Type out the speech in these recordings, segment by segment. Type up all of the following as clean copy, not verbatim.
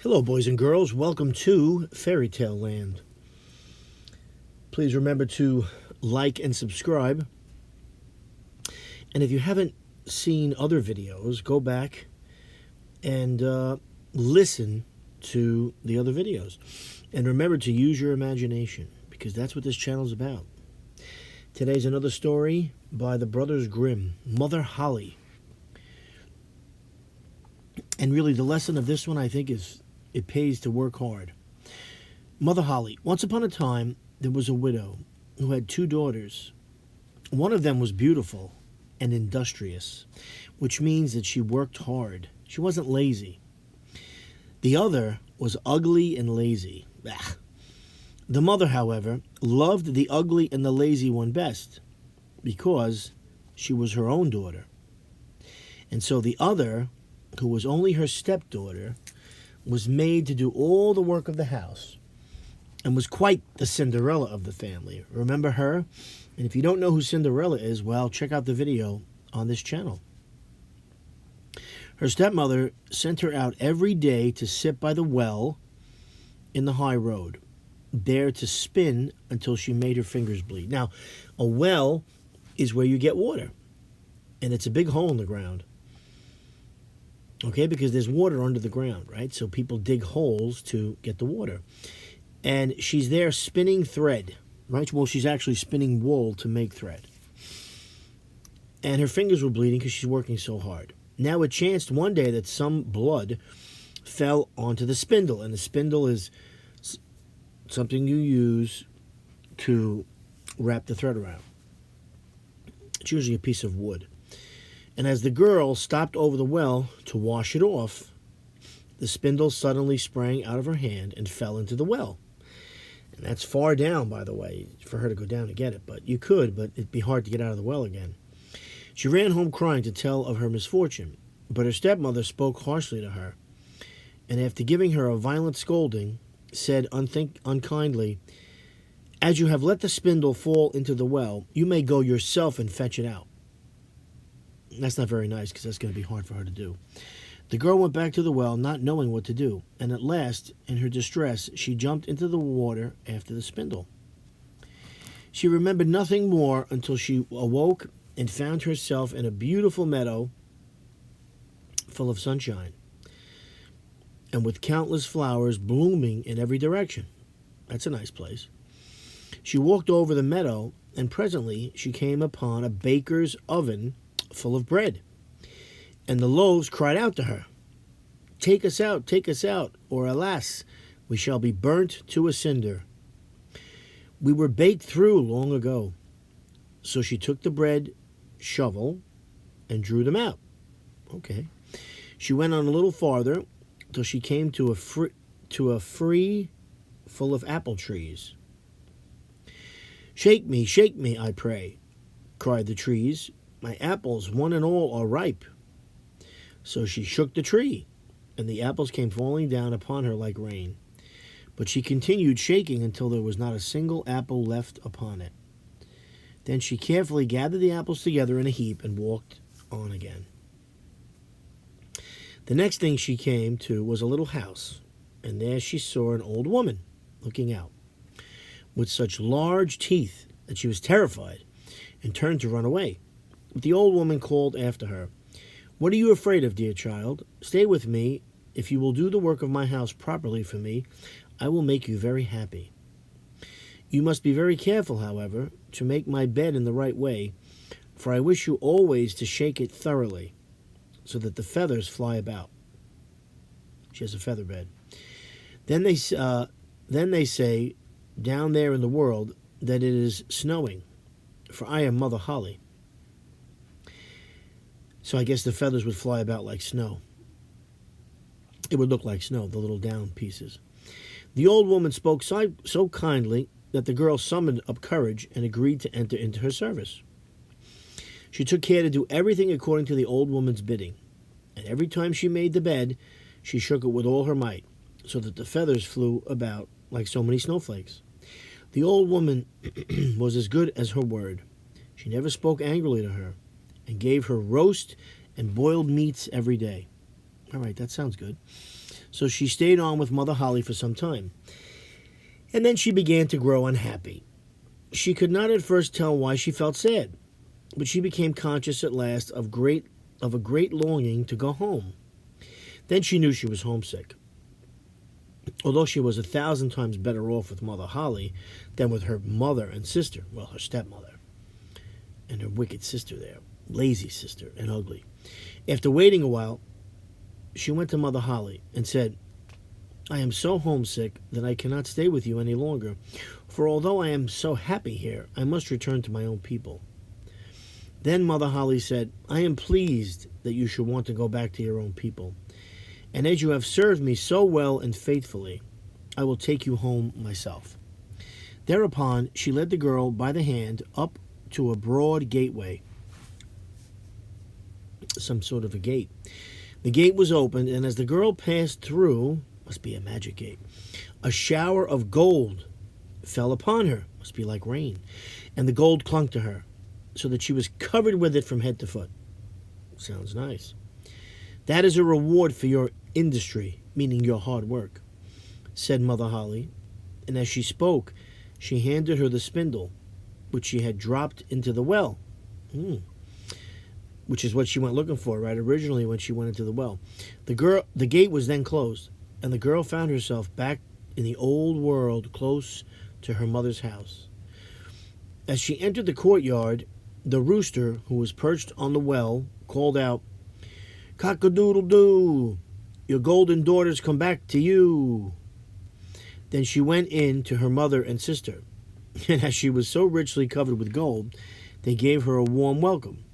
Hello, boys and girls. Welcome to Fairy Tale Land. Please remember to like and subscribe. And if you haven't seen other videos, go back and listen to the other videos. And remember to use your imagination, because that's what this channel is about. Today's another story by the brothers Grimm, Mother Holle. And really, the lesson of this one, I think, is it pays to work hard. Mother Holle. Once upon a time, there was a widow who had two daughters. One of them was beautiful and industrious, which means that she worked hard. She wasn't lazy. The other was ugly and lazy. Bah. The mother, however, loved the ugly and the lazy one best because she was her own daughter. And so the other, who was only her stepdaughter, was made to do all the work of the house and was quite the Cinderella of the family. Remember her? And if you don't know who Cinderella is, well, check out the video on this channel. Her stepmother sent her out every day to sit by the well in the high road, there to spin until she made her fingers bleed. Now, a well is where you get water, and it's a big hole in the ground. Okay, because there's water under the ground, right? So people dig holes to get the water. And she's there spinning thread, right? Well, she's actually spinning wool to make thread. And her fingers were bleeding because she's working so hard. Now it chanced one day that some blood fell onto the spindle. And the spindle is something you use to wrap the thread around. It's usually a piece of wood. And as the girl stopped over the well to wash it off, the spindle suddenly sprang out of her hand and fell into the well. And that's far down, by the way, for her to go down to get it. But you could, but it'd be hard to get out of the well again. She ran home crying to tell of her misfortune, but her stepmother spoke harshly to her, and after giving her a violent scolding, said unkindly, "As you have let the spindle fall into the well, you may go yourself and fetch it out." That's not very nice, because that's going to be hard for her to do. The girl went back to the well, not knowing what to do, and at last, in her distress, she jumped into the water after the spindle. She remembered nothing more until she awoke and found herself in a beautiful meadow full of sunshine, and with countless flowers blooming in every direction. That's a nice place. She walked over the meadow, and presently she came upon a baker's oven full of bread. And the loaves cried out to her, take us out, or alas, we shall be burnt to a cinder. We were baked through long ago." So she took the bread shovel and drew them out. Okay. She went on a little farther till she came to a free full of apple trees. shake me, I pray," cried the trees. "My apples, one and all, are ripe." So she shook the tree, and the apples came falling down upon her like rain. But she continued shaking until there was not a single apple left upon it. Then she carefully gathered the apples together in a heap and walked on again. The next thing she came to was a little house, and there she saw an old woman looking out, with such large teeth that she was terrified and turned to run away. But the old woman called after her, "What are you afraid of, dear child? Stay with me. If you will do the work of my house properly for me, I will make you very happy. You must be very careful, however, to make my bed in the right way, for I wish you always to shake it thoroughly, so that the feathers fly about." She has a feather bed. Then they say down there in the world that it is snowing, for I am Mother Holle. So I guess the feathers would fly about like snow. It would look like snow, the little down pieces. The old woman spoke so kindly that the girl summoned up courage and agreed to enter into her service. She took care to do everything according to the old woman's bidding, and every time she made the bed, she shook it with all her might, so that the feathers flew about like so many snowflakes. The old woman was as good as her word. She never spoke angrily to her, and gave her roast and boiled meats every day. All right, that sounds good. So she stayed on with Mother Holle for some time. And then she began to grow unhappy. She could not at first tell why she felt sad, but she became conscious at last of a great longing to go home. Then she knew she was homesick. Although she was 1,000 times better off with Mother Holle than with her mother and sister, well, her stepmother, and her wicked sister there, lazy sister and ugly. After waiting a while, she went to Mother Holle and said, I am so homesick that I cannot stay with you any longer, for although I am so happy here, I must return to my own people. Then Mother Holle said, I am pleased that you should want to go back to your own people, and as you have served me so well and faithfully, I will take you home myself. Thereupon she led the girl by the hand up to a broad gateway, some sort of a gate. The gate was opened, and as the girl passed through, must be a magic gate, a shower of gold fell upon her, must be like rain, and the gold clung to her, so that she was covered with it from head to foot. Sounds nice. That is a reward for your industry, meaning your hard work, said Mother Holle, and as she spoke, she handed her the spindle, which she had dropped into the well. Which is what she went looking for, right, originally when she went into the well. The gate was then closed, and the girl found herself back in the old world close to her mother's house. As she entered the courtyard, the rooster, who was perched on the well, called out, Cock-a-doodle-doo, your golden daughters come back to you. Then she went in to her mother and sister, and as she was so richly covered with gold, they gave her a warm welcome.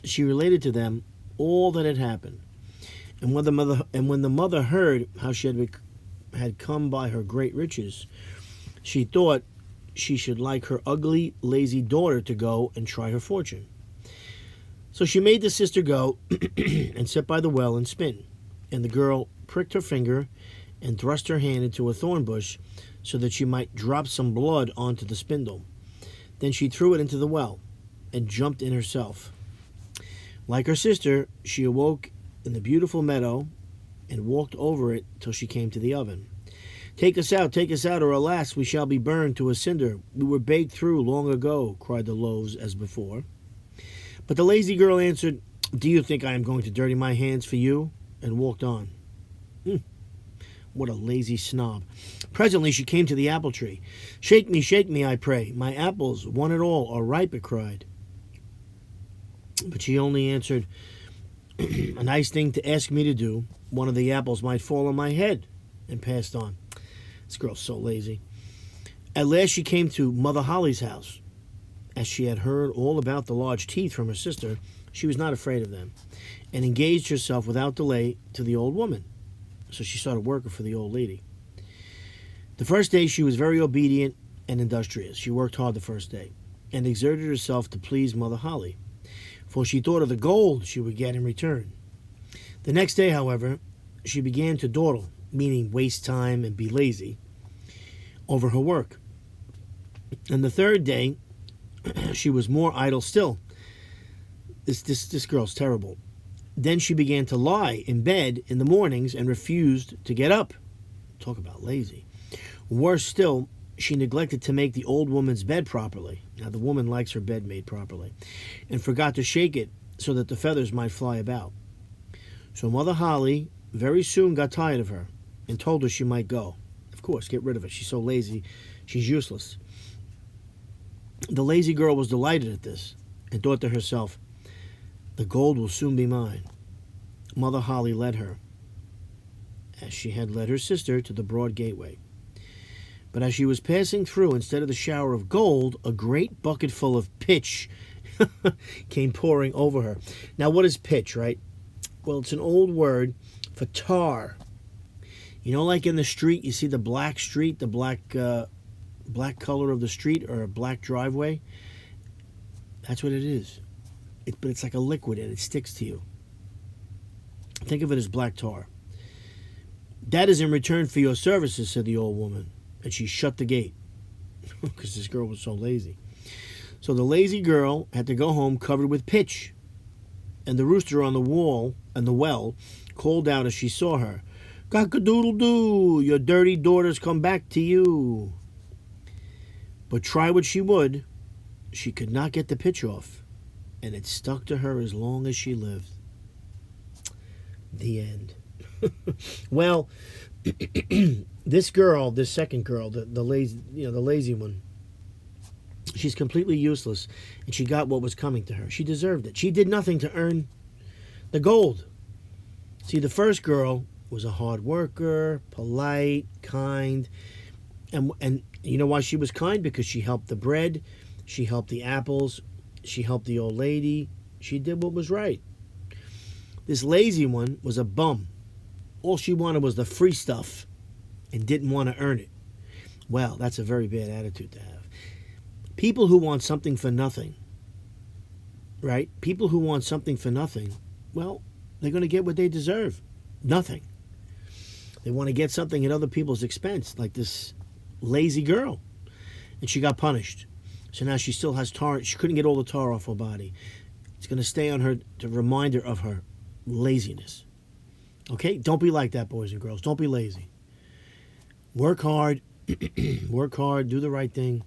She related to them all that had happened, and when the mother heard how she had come by her great riches, she thought she should like her ugly, lazy daughter to go and try her fortune. So she made the sister go and sit by the well and spin, and the girl pricked her finger and thrust her hand into a thorn bush so that she might drop some blood onto the spindle. Then she threw it into the well and jumped in herself. Like her sister, she awoke in the beautiful meadow and walked over it till she came to the oven. Take us out, or alas, we shall be burned to a cinder. We were baked through long ago, cried the loaves as before. But the lazy girl answered, Do you think I am going to dirty my hands for you? And walked on. What a lazy snob. Presently she came to the apple tree. Shake me, I pray. My apples, one and all, are ripe, it cried. But she only answered, A nice thing to ask me to do. One of the apples might fall on my head, and passed on. This girl's so lazy. At last she came to Mother Holle's house. As she had heard all about the large teeth from her sister, she was not afraid of them, and engaged herself without delay to the old woman. So she started working for the old lady. The first day she was very obedient and industrious. She worked hard the first day, and exerted herself to please Mother Holle, for she thought of the gold she would get in return. The next day, however, she began to dawdle, meaning waste time and be lazy, over her work. And the third day, she was more idle still. This girl's terrible. Then she began to lie in bed in the mornings and refused to get up. Talk about lazy. Worse still, she neglected to make the old woman's bed properly. Now, the woman likes her bed made properly, and forgot to shake it so that the feathers might fly about. So Mother Holle very soon got tired of her and told her she might go. Of course, get rid of her. She's so lazy, she's useless. The lazy girl was delighted at this and thought to herself, The gold will soon be mine. Mother Holle led her, as she had led her sister, to the broad gateway. But as she was passing through, instead of the shower of gold, a great bucket full of pitch came pouring over her. Now, what is pitch, right? Well, it's an old word for tar. You know, like in the street, you see the black street, the black color of the street, or a black driveway? That's what it is. But it's like a liquid, and it sticks to you. Think of it as black tar. That is in return for your services, said the old woman. And she shut the gate, because this girl was so lazy. So the lazy girl had to go home covered with pitch. And the rooster on the wall and the well called out as she saw her, Cock-a-doodle-doo, your dirty daughters come back to you. But try what she would, she could not get the pitch off, and it stuck to her as long as she lived. The end. Well, this girl, this second girl, the lazy one, she's completely useless, and she got what was coming to her. She deserved it. She did nothing to earn the gold. See, the first girl was a hard worker, polite, kind, and you know why she was kind? Because she helped the bread, she helped the apples, she helped the old lady. She did what was right. This lazy one was a bum. All she wanted was the free stuff and didn't want to earn it. Well, that's a very bad attitude to have. People who want something for nothing, right? People who want something for nothing, well, they're going to get what they deserve. Nothing. They want to get something at other people's expense, like this lazy girl. And she got punished. So now she still has tar. She couldn't get all the tar off her body. It's going to stay on her to remind her of her laziness. Okay? Don't be like that, boys and girls. Don't be lazy. Work hard. Work hard. Do the right thing.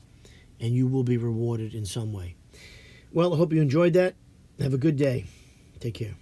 And you will be rewarded in some way. Well, I hope you enjoyed that. Have a good day. Take care.